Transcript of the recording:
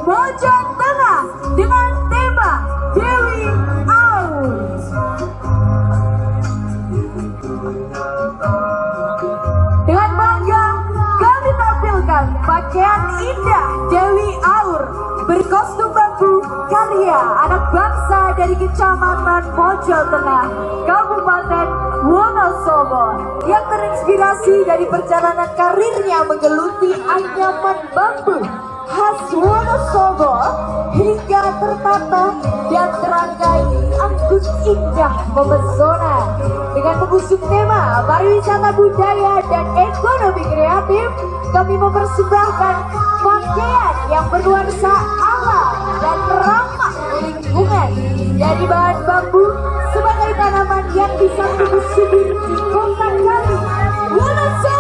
Pojok Tengah dengan tema Dewi Aur. Dengan bangga kami tampilkan pakaian indah Dewi Aur berkostum bambu karya anak bangsa dari Kecamatan Pojok Tengah, Kabupaten Wonosobo, yang terinspirasi dari perjalanan karirnya menggeluti anyaman bambu khas Wonosobo hingga tertata dan terangkai anggun indah memesona. Dengan mengusung tema pariwisata budaya dan ekonomi kreatif, kami mempersembahkan pakaian yang bernuansa alam dan ramah lingkungan dari bahan bambu sebagai tanaman yang bisa tumbuh subur di kota kami, Wonosobo.